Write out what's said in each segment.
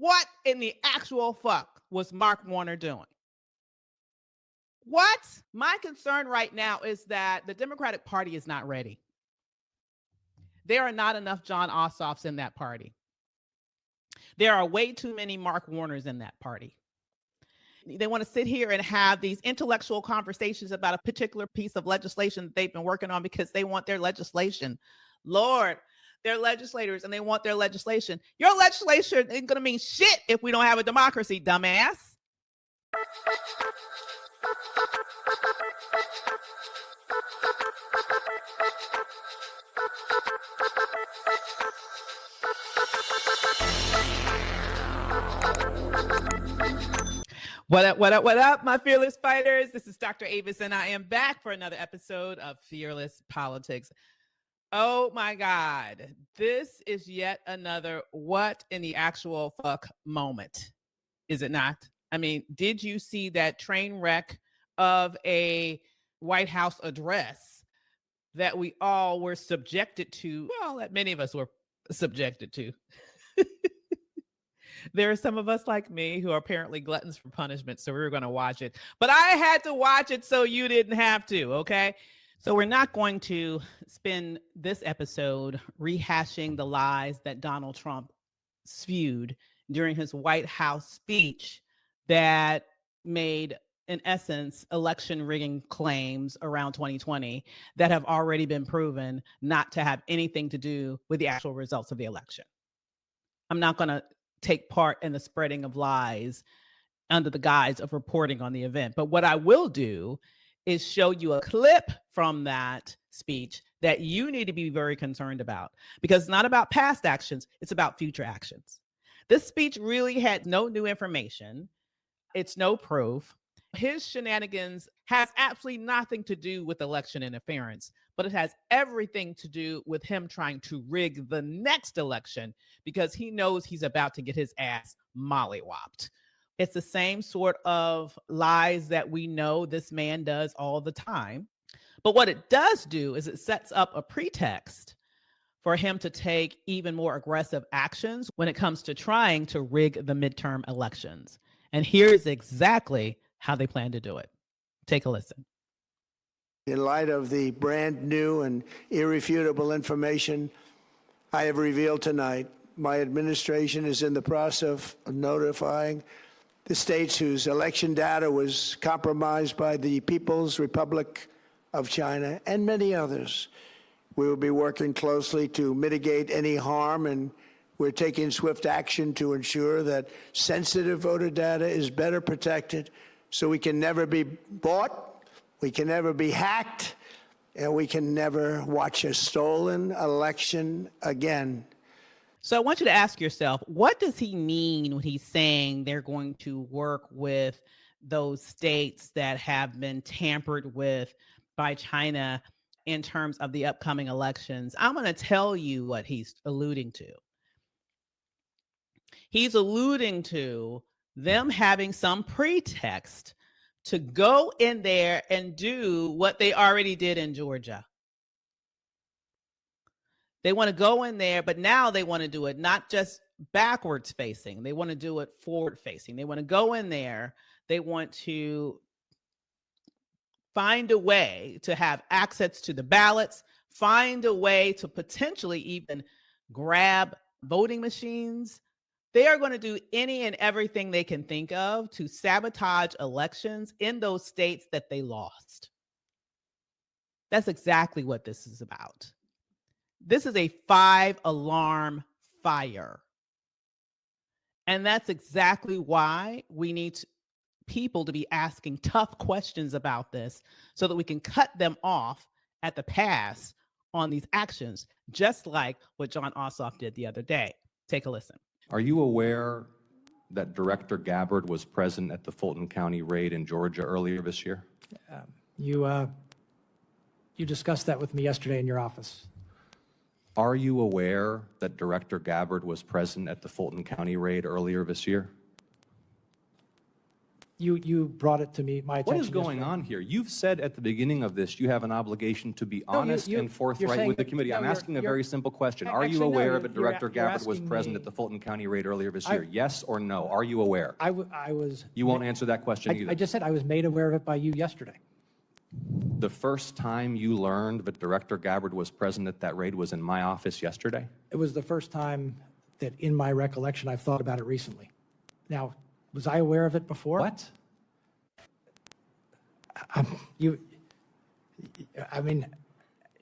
What in the actual fuck was Mark Warner doing? What? My concern right now is that the Democratic Party is not ready. There are not enough John Ossoffs in that party. There are way too many Mark Warners in that party. They want to sit here and have these intellectual conversations about a particular piece of legislation that they've been working on because they want their legislation. Lord, they're legislators and they want their legislation. Your legislation ain't going to mean shit if we don't have a democracy, dumbass. What up, what up, what up, my fearless fighters? This is Dr. Avis, and I am back for another episode of Fearless Politics. Oh my God, this is yet another what in the actual fuck moment, is it not? I mean, did you see that train wreck of a White House address that we all were subjected to? Well, that many of us were subjected to. There are some of us like me who are apparently gluttons for punishment, so we were going to watch it. But I had to watch it so you didn't have to, okay? So we're not going to spend this episode rehashing the lies that Donald Trump spewed during his White House speech that made, in essence, election rigging claims around 2020 that have already been proven not to have anything to do with the actual results of the election. I'm not going to take part in the spreading of lies under the guise of reporting on the event. But what I will do is show you a clip from that speech that you need to be very concerned about, because it's not about past actions, it's about future actions. This speech really had no new information. It's no proof. His shenanigans has absolutely nothing to do with election interference, but it has everything to do with him trying to rig the next election because he knows he's about to get his ass mollywopped. It's the same sort of lies that we know this man does all the time. But what it does do is it sets up a pretext for him to take even more aggressive actions when it comes to trying to rig the midterm elections. And here's exactly how they plan to do it. Take a listen. In light of the brand new and irrefutable information I have revealed tonight, my administration is in the process of notifying the states whose election data was compromised by the People's Republic of China and many others. We will be working closely to mitigate any harm, and we're taking swift action to ensure that sensitive voter data is better protected so we can never be bought, we can never be hacked, and we can never watch a stolen election again. So I want you to ask yourself, what does he mean when he's saying they're going to work with those states that have been tampered with by China in terms of the upcoming elections? I'm going to tell you what he's alluding to. He's alluding to them having some pretext to go in there and do what they already did in Georgia. They want to go in there, but now they want to do it not just backwards facing. They want to do it forward facing. They want to go in there. They want to find a way to have access to the ballots, find a way to potentially even grab voting machines. They are going to do any and everything they can think of to sabotage elections in those states that they lost. That's exactly what this is about. This is a 5-alarm fire. And that's exactly why we need people to be asking tough questions about this so that we can cut them off at the pass on these actions, just like what John Ossoff did the other day. Take a listen. Are you aware that Director Gabbard was present at the Fulton County raid in Georgia earlier this year? You discussed that with me yesterday in your office. Are you aware that Director Gabbard was present at the Fulton County raid earlier this year? You brought it to my attention. What is going yesterday. on here? You've said at the beginning of this you have an obligation to be honest and you're forthright saying with the that- committee. no, I'm you're- asking a you're- very simple question. Are you Actually, no, aware that you're- Director you're Gabbard was asking present me- at the Fulton County raid earlier this year? Yes or no? Are you aware? I was. You won't answer that question either. I just said I was made aware of it by you yesterday. The first time you learned that Director Gabbard was present at that raid was in my office yesterday? It was the first time that, in my recollection, I've thought about it recently. Now, was I aware of it before? What?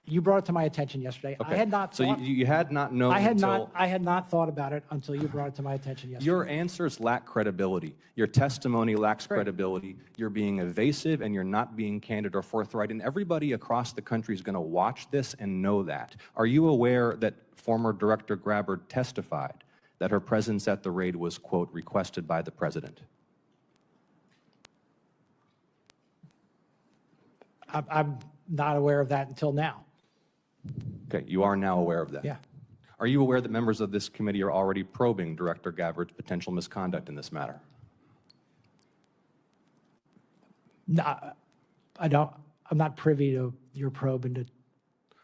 You brought it to my attention yesterday. Okay. I had not. So thought, you had not known I had until... not. I had not thought about it until you brought it to my attention yesterday. Your answers lack credibility. Your testimony lacks credibility. You're being evasive and you're not being candid or forthright. And everybody across the country is going to watch this and know that. Are you aware that former Director Gabbard testified that her presence at the raid was, quote, requested by the president? I'm not aware of that until now. Okay, you are now aware of that. Yeah. Are you aware that members of this committee are already probing Director Gabbard's potential misconduct in this matter? No, I don't. I'm not privy to your probe into.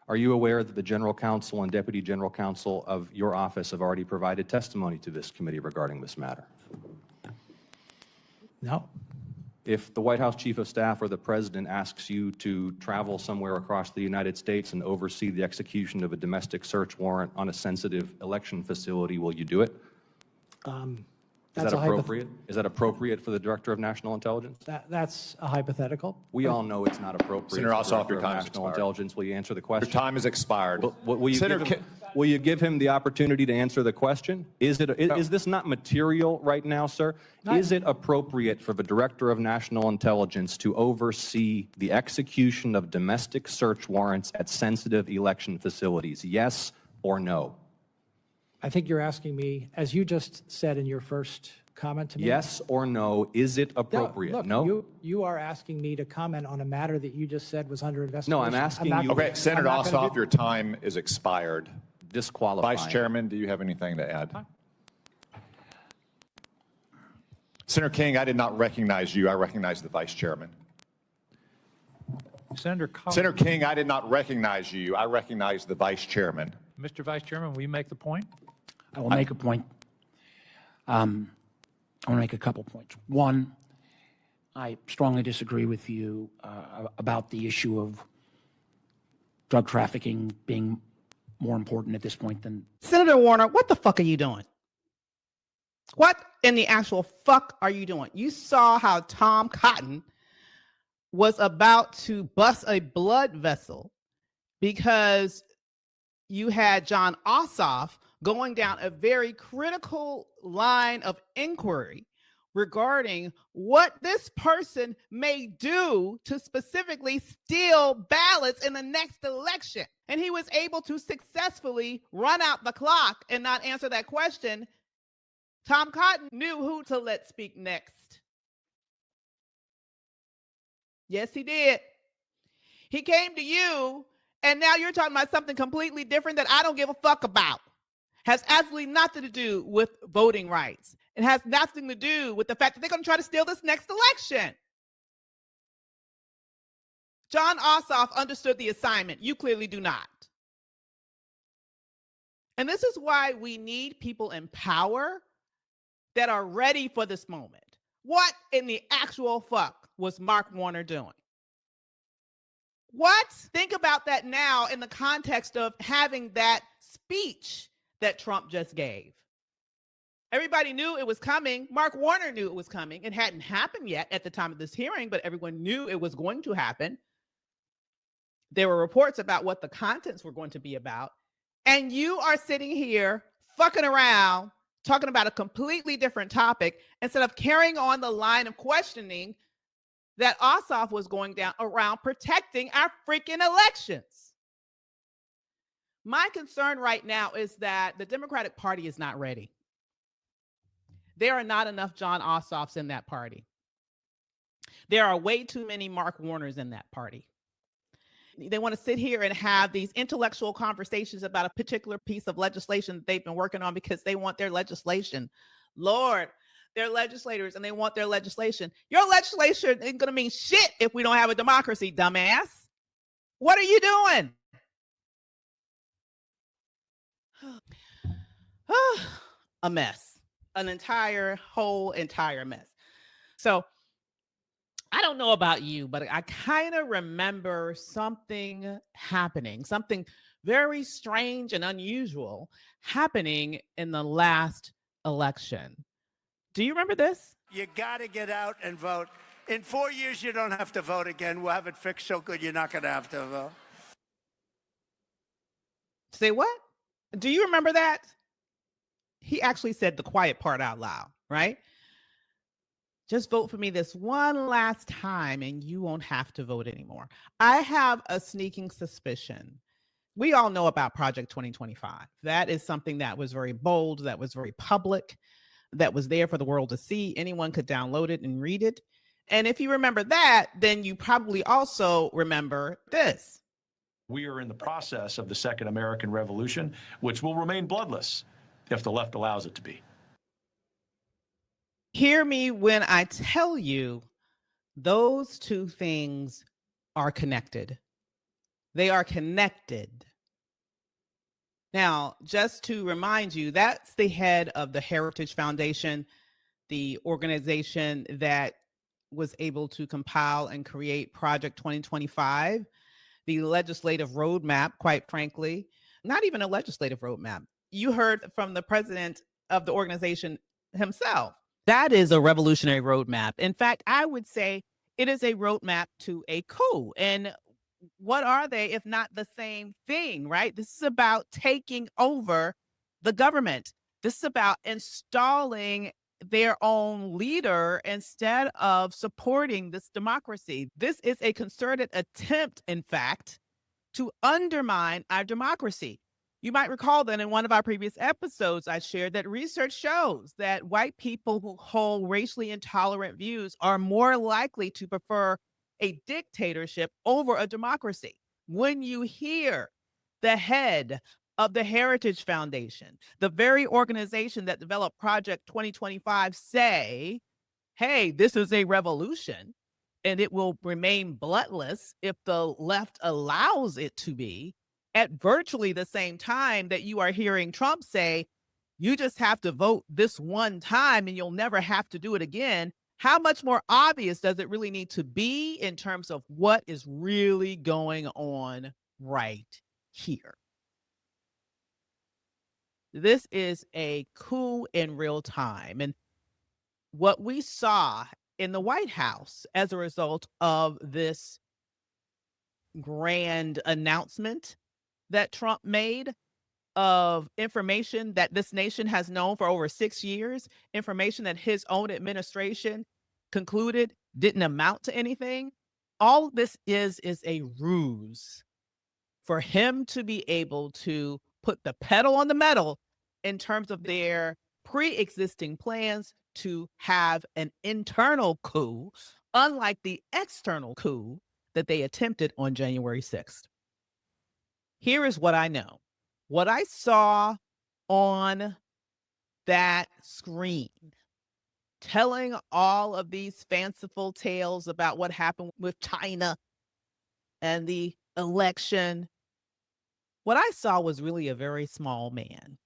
Are you aware that the General Counsel and Deputy General Counsel of your office have already provided testimony to this committee regarding this matter? No. If the White House Chief of Staff or the President asks you to travel somewhere across the United States and oversee the execution of a domestic search warrant on a sensitive election facility, will you do it? Is that appropriate? Is that appropriate for the Director of National Intelligence? That's a hypothetical. We all know it's not appropriate. Senator for the Ossoff, your Director of time has National expired. Intelligence. Will you answer the question? Your time has expired. Will you, Senator will you give him the opportunity to answer the question? Is this not material right now, sir? Is it appropriate for the Director of National Intelligence to oversee the execution of domestic search warrants at sensitive election facilities? Yes or no? I think you're asking me, as you just said in your first comment to me. Yes or no? Is it appropriate? Look, No? you are asking me to comment on a matter that you just said was under investigation. No, I'm asking not you- gonna- Okay, Senator I'm not gonna Ossoff, do- your time is expired. Disqualifying. Vice Chairman, do you have anything to add? Senator King, I did not recognize you. I recognize the Vice Chairman. Senator Collins. Senator King, I did not recognize you. I recognize the Vice Chairman. Mr. Vice Chairman, will you make the point? I will make a point. I want to make a couple points. One, I strongly disagree with you about the issue of drug trafficking being more important at this point than... Senator Warner, what the fuck are you doing? What in the actual fuck are you doing? You saw how Tom Cotton was about to bust a blood vessel because you had John Ossoff going down a very critical line of inquiry regarding what this person may do to specifically steal ballots in the next election. And he was able to successfully run out the clock and not answer that question. Tom Cotton knew who to let speak next. Yes, he did. He came to you, and now you're talking about something completely different that I don't give a fuck about. Has absolutely nothing to do with voting rights. It has nothing to do with the fact that they're going to try to steal this next election. John Ossoff understood the assignment. You clearly do not. And this is why we need people in power that are ready for this moment. What in the actual fuck was Mark Warner doing? What? Think about that now in the context of having that speech that Trump just gave. Everybody knew it was coming. Mark Warner knew it was coming. It hadn't happened yet at the time of this hearing, but everyone knew it was going to happen. There were reports about what the contents were going to be about. And you are sitting here fucking around talking about a completely different topic instead of carrying on the line of questioning that Ossoff was going down around protecting our freaking elections. My concern right now is that the Democratic Party is not ready. There are not enough John Ossoffs in that party. There are way too many Mark Warners in that party. They want to sit here and have these intellectual conversations about a particular piece of legislation that they've been working on because they want their legislation. Lord, their legislators and they want their legislation. Your legislation ain't going to mean shit if we don't have a democracy, dumbass. What are you doing? A mess, an entire mess. So I don't know about you, but I kind of remember something happening, something very strange and unusual happening in the last election. Do you remember this? You got to get out and vote. In 4 years, you don't have to vote again. We'll have it fixed so good you're not going to have to vote. Say what? Do you remember that? He actually said the quiet part out loud, right? Just vote for me this one last time and you won't have to vote anymore. I have a sneaking suspicion. We all know about Project 2025. That is something that was very bold, that was very public, that was there for the world to see. Anyone could download it and read it. And if you remember that, then you probably also remember this. We are in the process of the Second American Revolution, which will remain bloodless if the left allows it to be. Hear me when I tell you those two things are connected. They are connected. Now, just to remind you, that's the head of the Heritage Foundation, the organization that was able to compile and create Project 2025, the legislative roadmap, quite frankly, not even a legislative roadmap. You heard from the president of the organization himself. That is a revolutionary roadmap. In fact, I would say it is a roadmap to a coup. And what are they if not the same thing, right? This is about taking over the government. This is about installing their own leader instead of supporting this democracy. This is a concerted attempt, in fact, to undermine our democracy. You might recall that in one of our previous episodes, I shared that research shows that white people who hold racially intolerant views are more likely to prefer a dictatorship over a democracy. When you hear the head of the Heritage Foundation, the very organization that developed Project 2025, say, hey, this is a revolution and it will remain bloodless if the left allows it to be, at virtually the same time that you are hearing Trump say, you just have to vote this one time and you'll never have to do it again. How much more obvious does it really need to be in terms of what is really going on right here? This is a coup in real time. And what we saw in the White House as a result of this grand announcement that Trump made of information that this nation has known for over 6 years, information that his own administration concluded didn't amount to anything. All this is a ruse for him to be able to put the pedal on the metal in terms of their pre-existing plans to have an internal coup, unlike the external coup that they attempted on January 6th. Here is what I know. What I saw on that screen, telling all of these fanciful tales about what happened with China and the election, what I saw was really a very small man.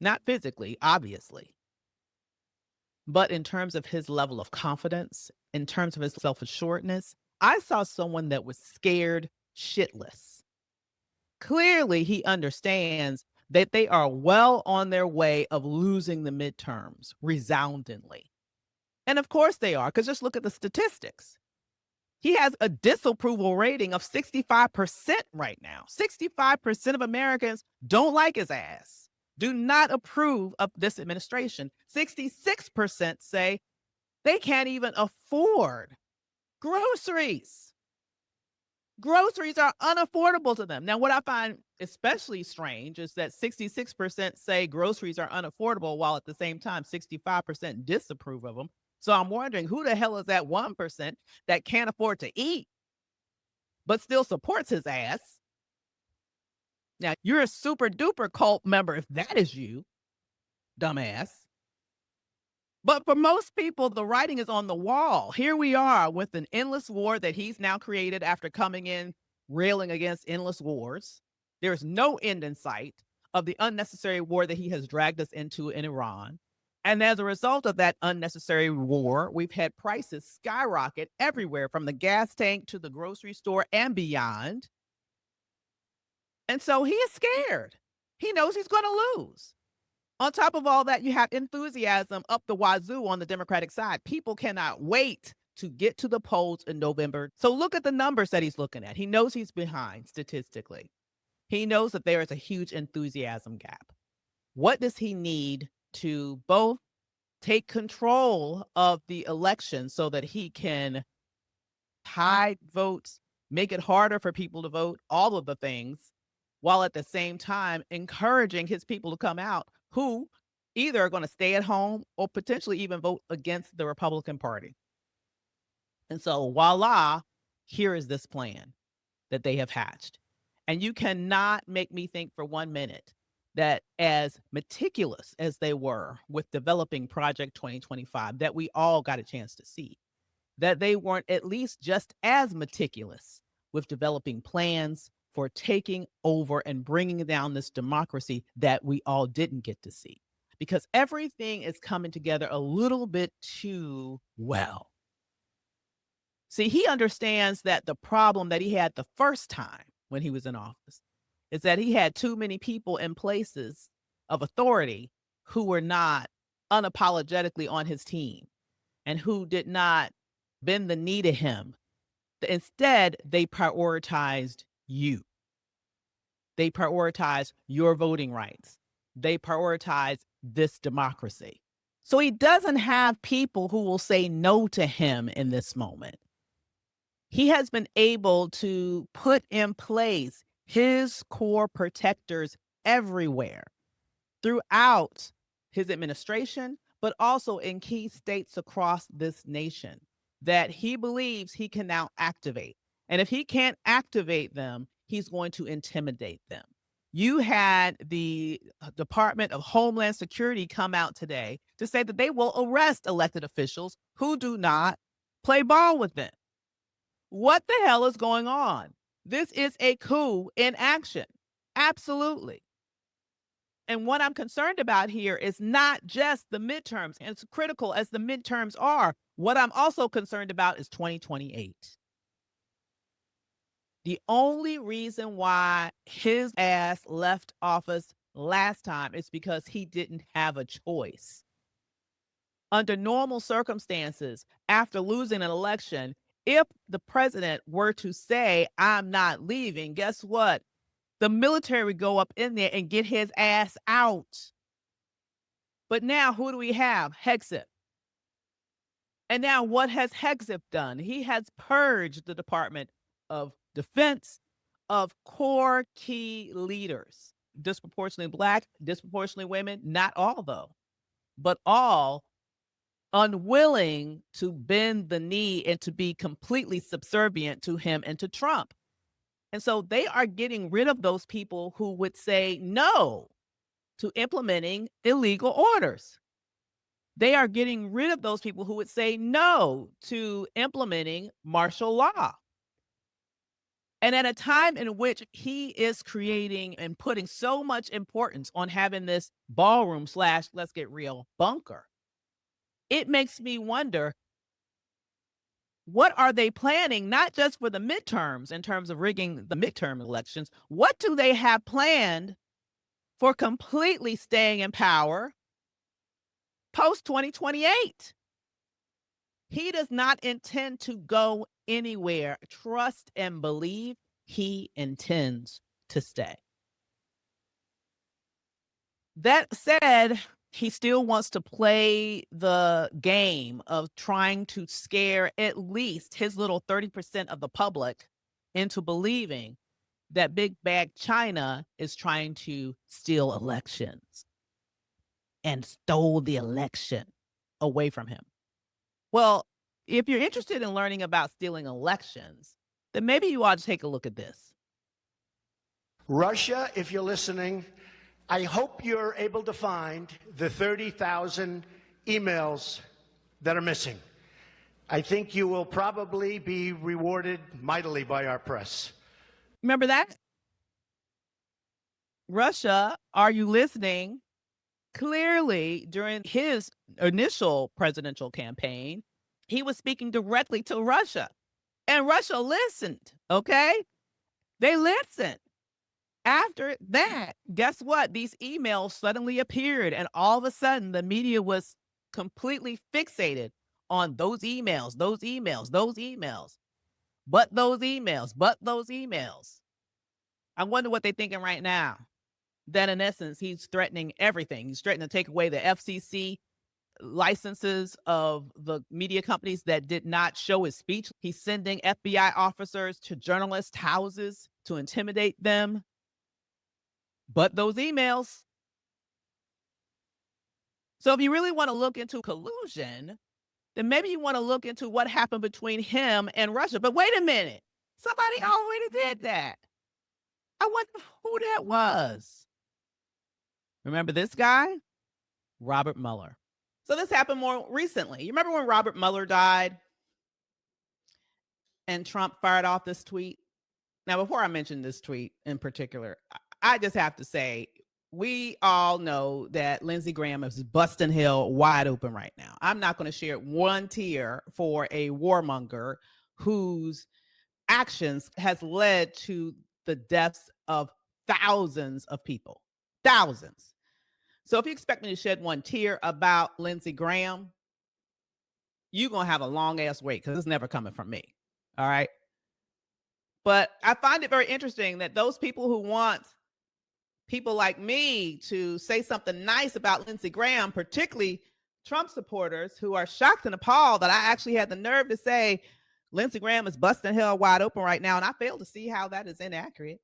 Not physically, obviously, but in terms of his level of confidence, in terms of his self-assuredness, I saw someone that was scared shitless. Clearly, he understands that they are well on their way of losing the midterms resoundingly. And of course they are, because just look at the statistics. He has a disapproval rating of 65% right now. 65% of Americans don't like his ass, do not approve of this administration. 66% say they can't even afford groceries. Groceries are unaffordable to them. Now, what I find especially strange is that 66% say groceries are unaffordable, while at the same time, 65% disapprove of them. So I'm wondering who the hell is that 1% that can't afford to eat, but still supports his ass? Now, you're a super duper cult member if that is you, dumbass. But for most people, the writing is on the wall. Here we are with an endless war that he's now created after coming in railing against endless wars. There's no end in sight of the unnecessary war that he has dragged us into in Iran. And as a result of that unnecessary war, we've had prices skyrocket everywhere from the gas tank to the grocery store and beyond. And so he is scared. He knows he's going to lose. On top of all that, you have enthusiasm up the wazoo on the Democratic side. People cannot wait to get to the polls in November. So look at the numbers that he's looking at. He knows he's behind statistically. He knows that there is a huge enthusiasm gap. What does he need to both take control of the election so that he can hide votes, make it harder for people to vote, all of the things, while at the same time encouraging his people to come out who either are going to stay at home or potentially even vote against the Republican Party. And so voila, here is this plan that they have hatched. And you cannot make me think for 1 minute that as meticulous as they were with developing Project 2025, that we all got a chance to see, that they weren't at least just as meticulous with developing plans for taking over and bringing down this democracy that we all didn't get to see. Because everything is coming together a little bit too well. See, he understands that the problem that he had the first time when he was in office is that he had too many people in places of authority who were not unapologetically on his team and who did not bend the knee to him. Instead, they prioritized you. They prioritize your voting rights. They prioritize this democracy. So he doesn't have people who will say no to him in this moment. He has been able to put in place his core protectors everywhere throughout his administration, but also in key states across this nation that he believes he can now activate. And if he can't activate them, he's going to intimidate them. You had the Department of Homeland Security come out today to say that they will arrest elected officials who do not play ball with them. What the hell is going on? This is a coup in action. Absolutely. And what I'm concerned about here is not just the midterms, as critical as the midterms are. What I'm also concerned about is 2028. The only reason why his ass left office last time is because he didn't have a choice. Under normal circumstances, after losing an election, if the president were to say, I'm not leaving, guess what? The military would go up in there and get his ass out. But now who do we have? Hexit. And now what has Hexit done? He has purged the Department of Defense of core key leaders, disproportionately Black, disproportionately women, not all though, but all unwilling to bend the knee and to be completely subservient to him and to Trump. And so they are getting rid of those people who would say no to implementing illegal orders. They are getting rid of those people who would say no to implementing martial law. And at a time in which he is creating and putting so much importance on having this ballroom / let's get real bunker, it makes me wonder, what are they planning, not just for the midterms in terms of rigging the midterm elections? What do they have planned for completely staying in power post 2028? He does not intend to go anywhere. Trust and believe he intends to stay. That said, he still wants to play the game of trying to scare at least his little 30% of the public into believing that big bad China is trying to steal elections and stole the election away from him. Well, if you're interested in learning about stealing elections, then maybe you ought to take a look at this. Russia, if you're listening, I hope you're able to find the 30,000 emails that are missing. I think you will probably be rewarded mightily by our press. Remember that? Russia, are you listening? Clearly, during his initial presidential campaign, he was speaking directly to Russia. And Russia listened, okay? They listened. After that, guess what? These emails suddenly appeared, and all of a sudden, the media was completely fixated on those emails, those emails, those emails, but those emails, but those emails. I wonder what they're thinking right now. That in essence, he's threatening everything. He's threatening to take away the FCC licenses of the media companies that did not show his speech. He's sending FBI officers to journalists' houses to intimidate them. But those emails. So if you really want to look into collusion, then maybe you want to look into what happened between him and Russia. But wait a minute. Somebody already did that. I wonder who that was. Remember this guy? Robert Mueller. So this happened more recently. You remember when Robert Mueller died and Trump fired off this tweet? Now, before I mention this tweet in particular, I just have to say, we all know that Lindsey Graham is busting hell wide open right now. I'm not going to shed one tear for a warmonger whose actions has led to the deaths of thousands of people. Thousands. So if you expect me to shed one tear about Lindsey Graham, you're going to have a long ass wait because it's never coming from me. All right. But I find it very interesting that those people who want people like me to say something nice about Lindsey Graham, particularly Trump supporters who are shocked and appalled that I actually had the nerve to say Lindsey Graham is busting hell wide open right now. And I fail to see how that is inaccurate.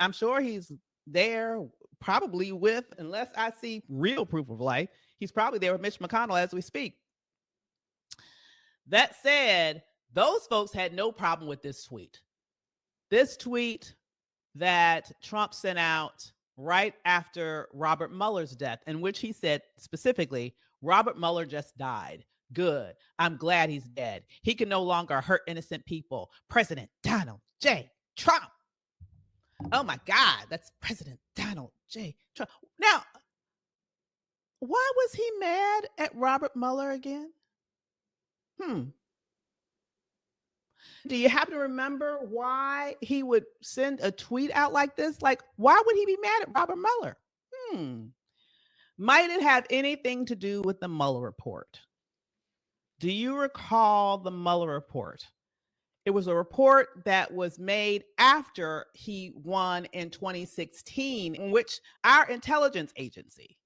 I'm sure he's there probably with, unless I see real proof of life, he's probably there with Mitch McConnell as we speak. That said, those folks had no problem with this tweet. This tweet that Trump sent out right after Robert Mueller's death, in which he said specifically, Robert Mueller just died. Good. I'm glad he's dead. He can no longer hurt innocent people. President Donald J. Trump. Oh my God, that's President Donald J. Trump. Now, why was he mad at Robert Mueller again? Do you happen to remember why he would send a tweet out like this? Like, why would he be mad at Robert Mueller? Might it have anything to do with the Mueller report? Do you recall the Mueller report? It was a report that was made after he won in 2016, in which our intelligence agency,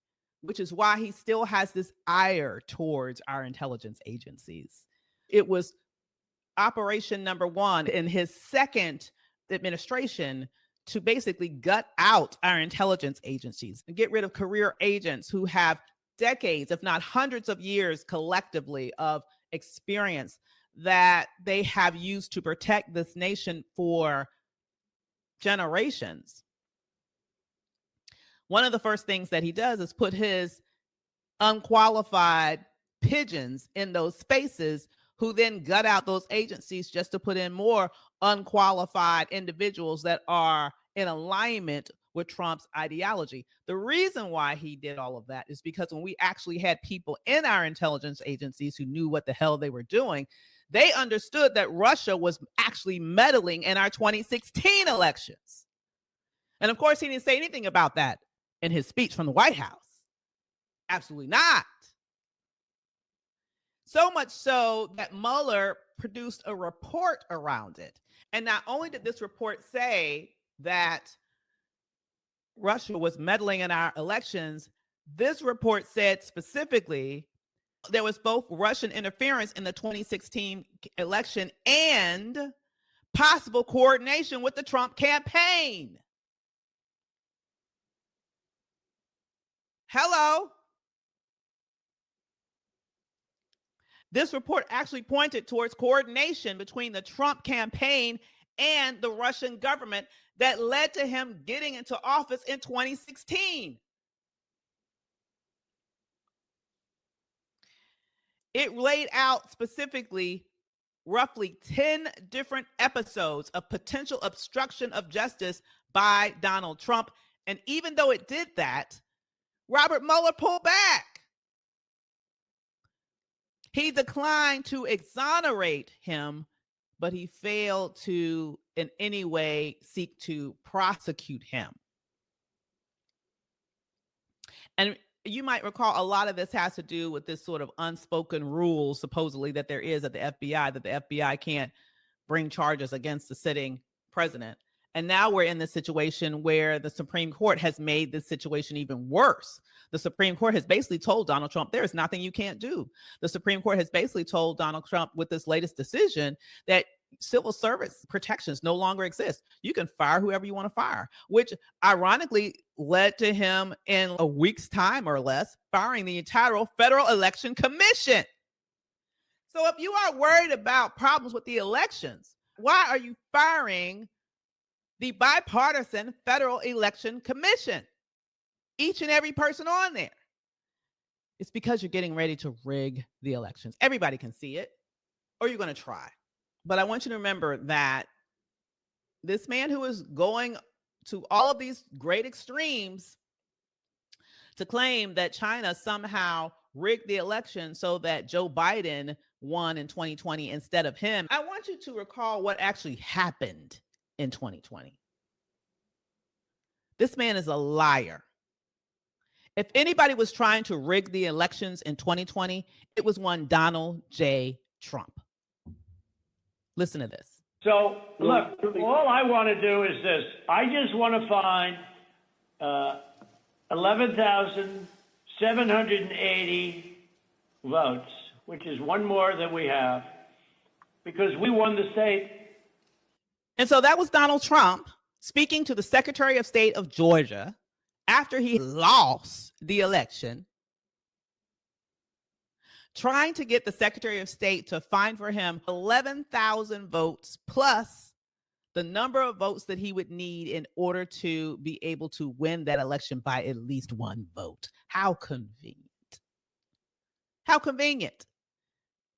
which is why he still has this ire towards our intelligence agencies. It was operation number one in his second administration to basically gut out our intelligence agencies and get rid of career agents who have decades, if not hundreds of years collectively of experience that they have used to protect this nation for generations. One of the first things that he does is put his unqualified pigeons in those spaces who then gut out those agencies just to put in more unqualified individuals that are in alignment with Trump's ideology. The reason why he did all of that is because when we actually had people in our intelligence agencies who knew what the hell they were doing, they understood that Russia was actually meddling in our 2016 elections. And of course, he didn't say anything about that in his speech from the White House. Absolutely not. So much so that Mueller produced a report around it. And not only did this report say that Russia was meddling in our elections, this report said specifically there was both Russian interference in the 2016 election and possible coordination with the Trump campaign. Hello. This report actually pointed towards coordination between the Trump campaign and the Russian government that led to him getting into office in 2016. It laid out specifically roughly 10 different episodes of potential obstruction of justice by Donald Trump. And even though it did that, Robert Mueller pulled back. He declined to exonerate him, but he failed to in any way seek to prosecute him. And you might recall a lot of this has to do with this sort of unspoken rule, supposedly, that there is at the FBI, that the FBI can't bring charges against the sitting president. And now we're in this situation where the Supreme Court has made this situation even worse. The Supreme Court has basically told Donald Trump, there is nothing you can't do. The Supreme Court has basically told Donald Trump with this latest decision that civil service protections no longer exist. You can fire whoever you want to fire, which ironically led to him in a week's time or less firing the entire Federal Election Commission. So if you are worried about problems with the elections, why are you firing the bipartisan Federal Election Commission? Each and every person on there. It's because you're getting ready to rig the elections. Everybody can see it, or you're going to try. But I want you to remember that this man who is going to all of these great extremes to claim that China somehow rigged the election so that Joe Biden won in 2020 instead of him, I want you to recall what actually happened in 2020. This man is a liar. If anybody was trying to rig the elections in 2020, it was one Donald J. Trump. Listen to this. So, look, all I want to do is this. I just want to find 11,780 votes, which is one more than we have, because we won the state. And so that was Donald Trump speaking to the Secretary of State of Georgia after he lost the election, trying to get the Secretary of State to find for him 11,000 votes plus the number of votes that he would need in order to be able to win that election by at least one vote. How convenient. How convenient.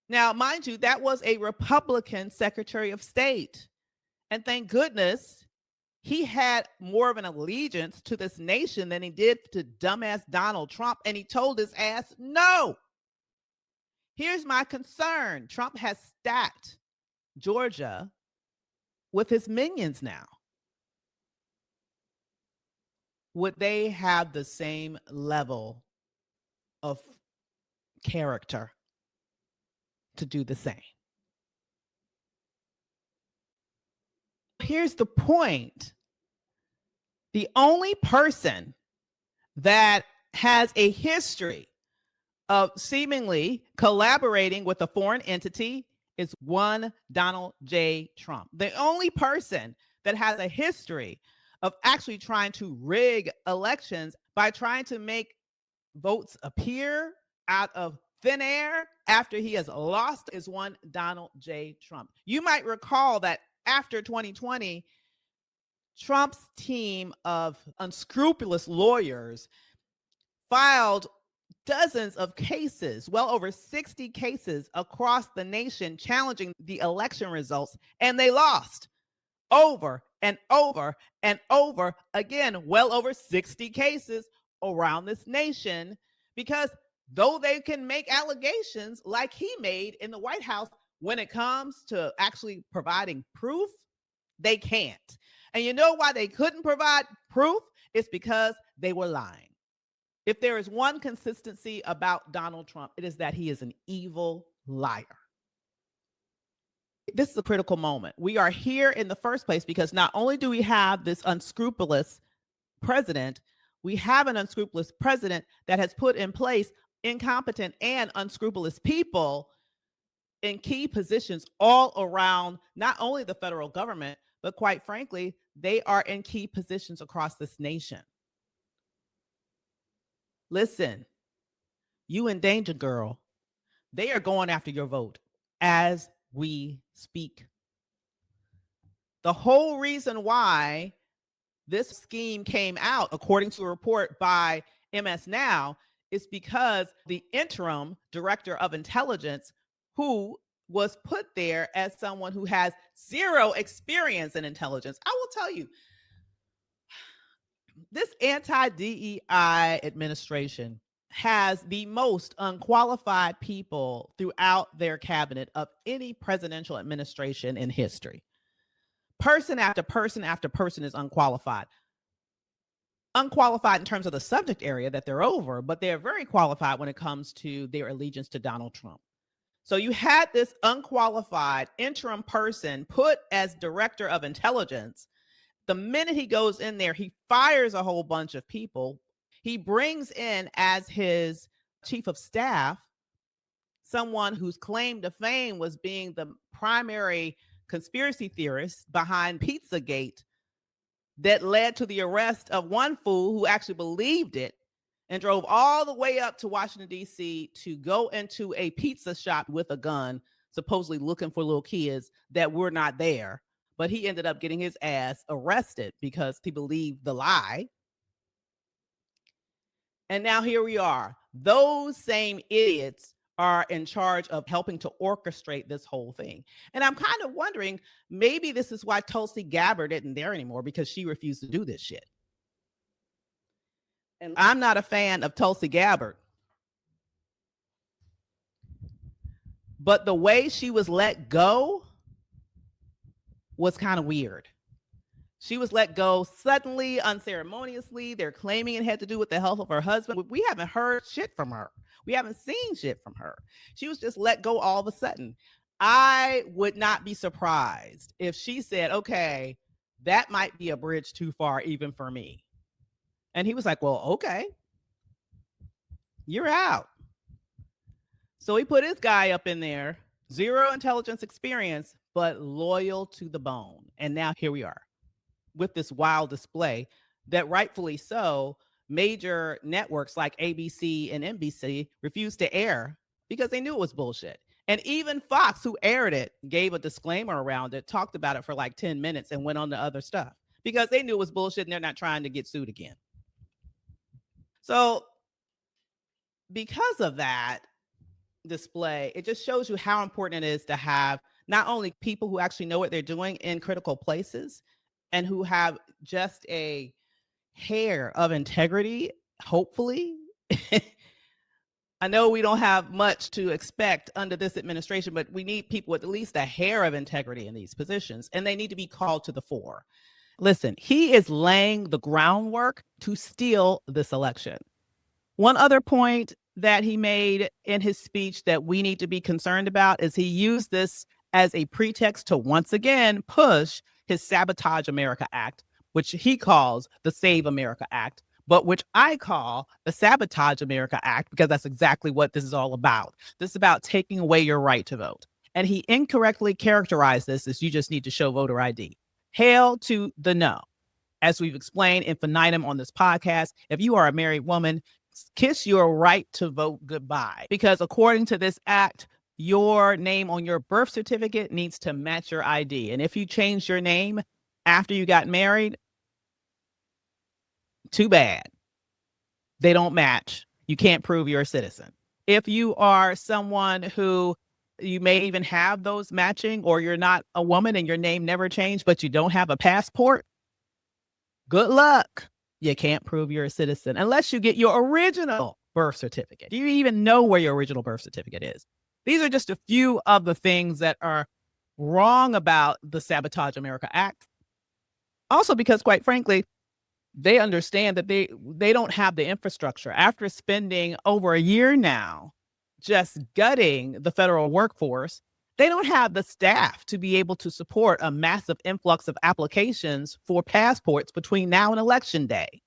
Now, mind you, that was a Republican Secretary of State. And thank goodness he had more of an allegiance to this nation than he did to dumbass Donald Trump. And he told his ass no. Here's my concern. Trump has stacked Georgia with his minions now. Would they have the same level of character to do the same? Here's the point. The only person that has a history of seemingly collaborating with a foreign entity is one Donald J. Trump. The only person that has a history of actually trying to rig elections by trying to make votes appear out of thin air after he has lost is one Donald J. Trump. You might recall that after 2020, Trump's team of unscrupulous lawyers filed dozens of cases, well over 60 cases across the nation challenging the election results, and they lost over and over and over again, well over 60 cases around this nation, because though they can make allegations like he made in the White House, when it comes to actually providing proof, they can't. And you know why they couldn't provide proof? It's because they were lying. If there is one consistency about Donald Trump, it is that he is an evil liar. This is a critical moment. We are here in the first place because not only do we have this unscrupulous president, we have an unscrupulous president that has put in place incompetent and unscrupulous people in key positions all around not only the federal government, but quite frankly, they are in key positions across this nation. Listen, you in danger, girl. They are going after your vote as we speak. The whole reason why this scheme came out, according to a report by MS Now, It's because the interim director of intelligence, who was put there as someone who has zero experience in intelligence. I will tell you, this anti-DEI administration has the most unqualified people throughout their cabinet of any presidential administration in history. Person after person after person is unqualified. Unqualified in terms of the subject area that they're over, but they're very qualified when it comes to their allegiance to Donald Trump. So you had this unqualified interim person put as director of intelligence. The minute he goes in there, he fires a whole bunch of people. He brings in as his chief of staff someone whose claim to fame was being the primary conspiracy theorist behind Pizzagate that led to the arrest of one fool who actually believed it and drove all the way up to Washington, D.C. to go into a pizza shop with a gun, supposedly looking for little kids that were not there. But he ended up getting his ass arrested because he believed the lie. And now here we are. Those same idiots are in charge of helping to orchestrate this whole thing. And I'm kind of wondering, maybe this is why Tulsi Gabbard isn't there anymore, because she refused to do this shit. And I'm not a fan of Tulsi Gabbard, but the way she was let go was kind of weird. She was let go suddenly, unceremoniously. They're claiming it had to do with the health of her husband. We haven't heard shit from her. We haven't seen shit from her. She was just let go all of a sudden. I would not be surprised if she said, okay, that might be a bridge too far even for me. And he was like, well, okay, you're out. So he put his guy up in there, zero intelligence experience, but loyal to the bone. And now here we are with this wild display that, rightfully so, major networks like ABC and NBC refused to air because they knew it was bullshit. And even Fox, who aired it, gave a disclaimer around it, talked about it for like 10 minutes and went on to other stuff because they knew it was bullshit and they're not trying to get sued again. So because of that display, it just shows you how important it is to have not only people who actually know what they're doing in critical places and who have just a hair of integrity, hopefully. I know we don't have much to expect under this administration, but we need people with at least a hair of integrity in these positions, and they need to be called to the fore. Listen, he is laying the groundwork to steal this election. One other point that he made in his speech that we need to be concerned about is he used this as a pretext to once again push his Sabotage America Act, which he calls the Save America Act, but which I call the Sabotage America Act, because that's exactly what this is all about. This is about taking away your right to vote. And he incorrectly characterized this as you just need to show voter ID. Hail to the no. As we've explained infinitum on this podcast, if you are a married woman, kiss your right to vote goodbye, because according to this act, your name on your birth certificate needs to match your ID. And if you change your name after you got married, too bad. They don't match. You can't prove you're a citizen. If you are someone who you may even have those matching, or you're not a woman and your name never changed, but you don't have a passport, good luck. You can't prove you're a citizen unless you get your original birth certificate. Do you even know where your original birth certificate is? These are just a few of the things that are wrong about the Sabotage America Act. Also, because quite frankly, they understand that they don't have the infrastructure. After spending over a year now just gutting the federal workforce, they don't have the staff to be able to support a massive influx of applications for passports between now and Election Day.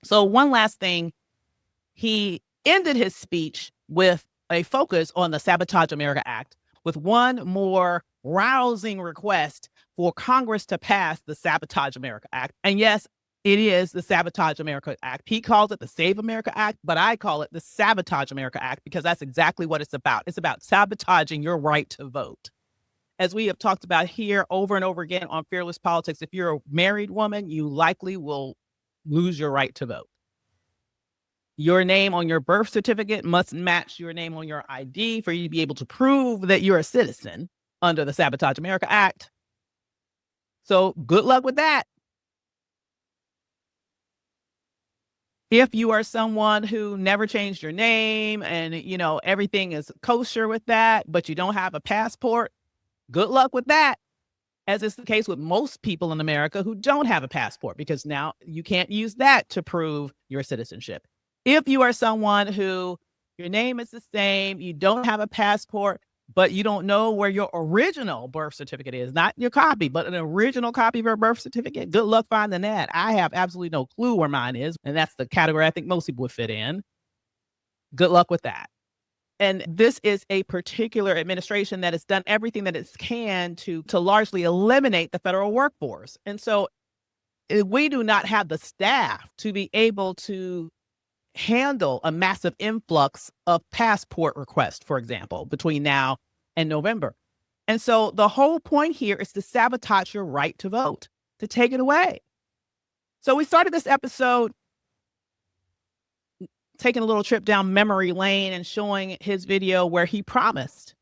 So one last thing, he ended his speech with a focus on the Sabotage America Act with one more rousing request for Congress to pass the Sabotage America Act. And yes, it is the Sabotage America Act. He calls it the Save America Act, but I call it the Sabotage America Act because that's exactly what it's about. It's about sabotaging your right to vote. As we have talked about here over and over again on Fearless Politics, if you're a married woman, you likely will lose your right to vote. Your name on your birth certificate must match your name on your ID for you to be able to prove that you're a citizen under the Sabotage America Act. So good luck with that. If you are someone who never changed your name and, everything is kosher with that, but you don't have a passport, good luck with that. As is the case with most people in America who don't have a passport, because now you can't use that to prove your citizenship. If you are someone who your name is the same, you don't have a passport, but you don't know where your original birth certificate is, not your copy, but an original copy of your birth certificate, good luck finding that. I have absolutely no clue where mine is, and that's the category I think most people would fit in. Good luck with that. And this is a particular administration that has done everything that it can to largely eliminate the federal workforce. And so we do not have the staff to be able to handle a massive influx of passport requests, for example, between now and November. And so the whole point here is to sabotage your right to vote, to take it away. So we started this episode taking a little trip down memory lane and showing his video where he promised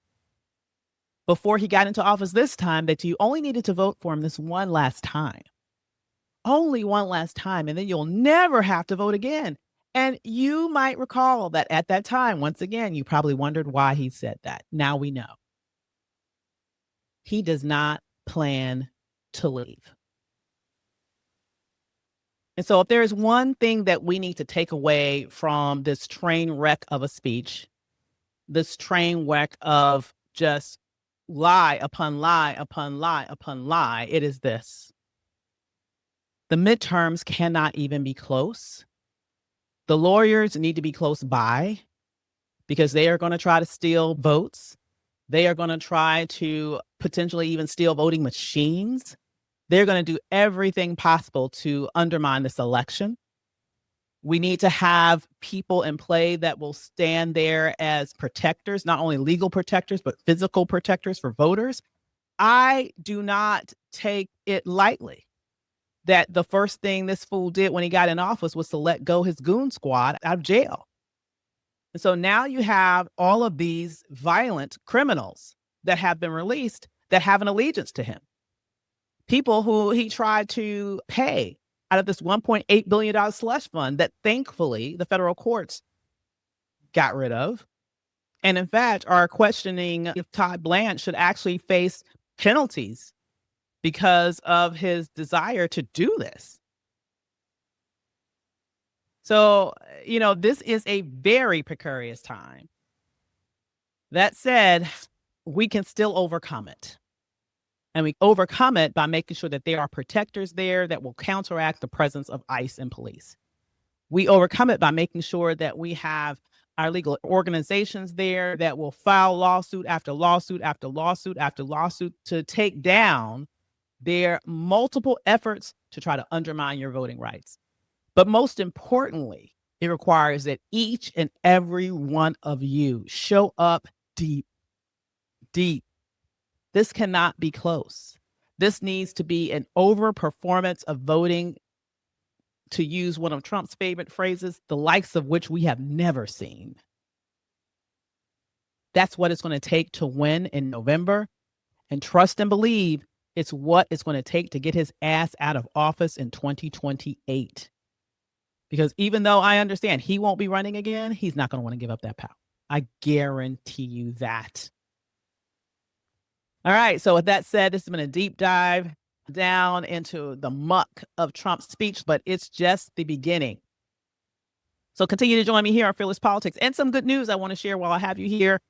before he got into office this time that you only needed to vote for him this one last time. Only one last time, and then you'll never have to vote again. And you might recall that at that time, once again, you probably wondered why he said that. Now we know. He does not plan to leave. And so if there is one thing that we need to take away from this train wreck of a speech, this train wreck of just lie upon lie upon lie upon lie, it is this. The midterms cannot even be close. The lawyers need to be close by because they are going to try to steal votes. They are going to try to potentially even steal voting machines. They're going to do everything possible to undermine this election. We need to have people in play that will stand there as protectors, not only legal protectors, but physical protectors for voters. I do not take it lightly that the first thing this fool did when he got in office was to let go his goon squad out of jail. And so now you have all of these violent criminals that have been released that have an allegiance to him. People who he tried to pay out of this $1.8 billion slush fund that thankfully the federal courts got rid of. And in fact, are questioning if Todd Blanche should actually face penalties because of his desire to do this. So, this is a very precarious time. That said, we can still overcome it. And we overcome it by making sure that there are protectors there that will counteract the presence of ICE and police. We overcome it by making sure that we have our legal organizations there that will file lawsuit after lawsuit after lawsuit after lawsuit to take down their multiple efforts to try to undermine your voting rights. But most importantly, it requires that each and every one of you show up deep. This cannot be close. This needs to be an overperformance of voting, to use one of Trump's favorite phrases, the likes of which we have never seen. That's what it's going to take to win in November. And trust and believe it's what it's going to take to get his ass out of office in 2028. Because even though I understand he won't be running again, he's not going to want to give up that power. I guarantee you that. All right. So with that said, this has been a deep dive down into the muck of Trump's speech, but it's just the beginning. So continue to join me here on Fearless Politics. And some good news I want to share while I have you here.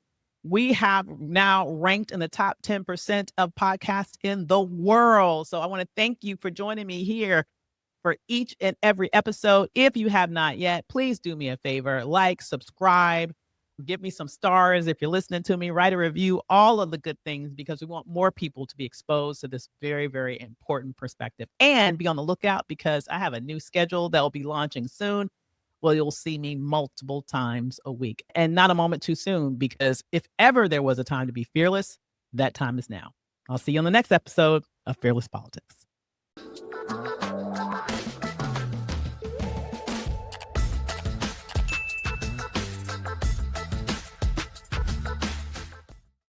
We have now ranked in the top 10% of podcasts in the world. So I want to thank you for joining me here for each and every episode. If you have not yet, please do me a favor, like, subscribe, give me some stars. If you're listening to me, write a review, all of the good things, because we want more people to be exposed to this very, very important perspective. And be on the lookout because I have a new schedule that will be launching soon. Well, you'll see me multiple times a week, and not a moment too soon, because if ever there was a time to be fearless, that time is now. I'll see you on the next episode of Fearless Politics.